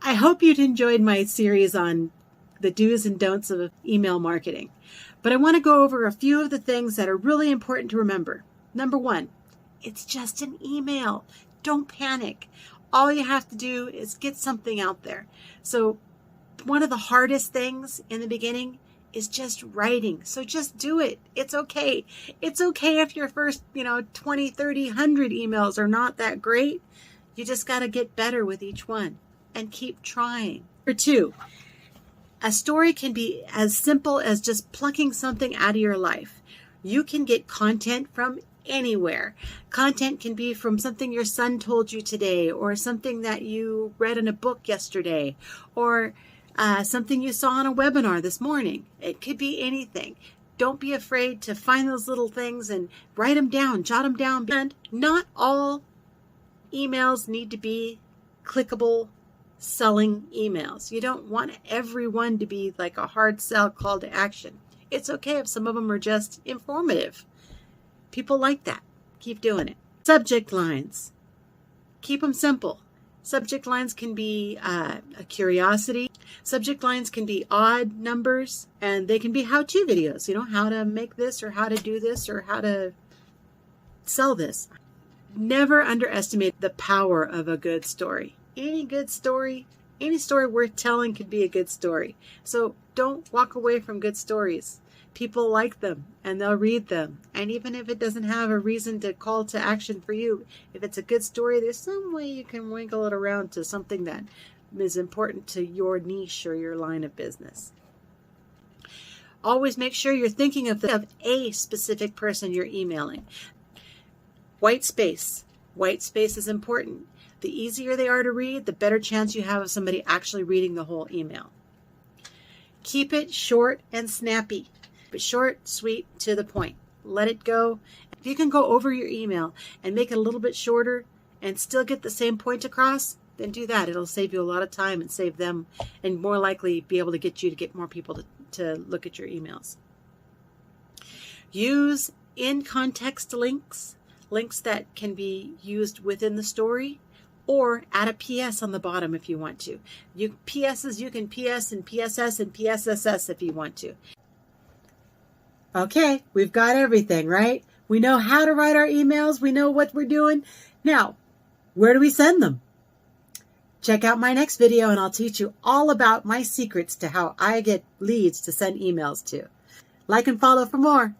I hope you'd enjoyed my series on the do's and don'ts of email marketing. But I want to go over a few of the things that are really important to remember. Number one, it's just an email. Don't panic. All you have to do is get something out there. So one of the hardest things in the beginning is just writing. So just do it. It's okay. It's okay if your first, 20, 30, 100 emails are not that great. You just got to get better with each one and keep trying. Number two, a story can be as simple as just plucking something out of your life. You can get content from anywhere. Content can be from something your son told you today, or something that you read in a book yesterday, or something you saw on a webinar this morning. It could be anything. Don't be afraid to find those little things and write them down, jot them down. And not all emails need to be clickable, selling emails. You don't want everyone to be like a hard sell call to action. It's okay if some of them are just informative. People like that. Keep doing it. Subject lines. Keep them simple. Subject lines can be a curiosity. Subject lines can be odd numbers, and they can be how-to videos. How to make this, or how to do this, or how to sell this. Never underestimate the power of a good story. Any good story, any story worth telling could be a good story. So don't walk away from good stories. People like them, and they'll read them. And even if it doesn't have a reason to call to action for you, if it's a good story, there's some way you can wiggle it around to something that is important to your niche or your line of business. Always make sure you're thinking of a specific person you're emailing. White space. White space is important. The easier they are to read, the better chance you have of somebody actually reading the whole email. Keep it short and snappy. But short, sweet, to the point. Let it go. If you can go over your email and make it a little bit shorter and still get the same point across, then do that. It'll save you a lot of time and save them, and more likely be able to get you to get more people to look at your emails. Use in-context links that can be used within the story, or add a PS on the bottom if you want to. PSs, you can PS and PSS and PSSS if you want to. Okay, we've got everything, right? We know how to write our emails. We know what we're doing. Now, where do we send them? Check out my next video and I'll teach you all about my secrets to how I get leads to send emails to. Like and follow for more.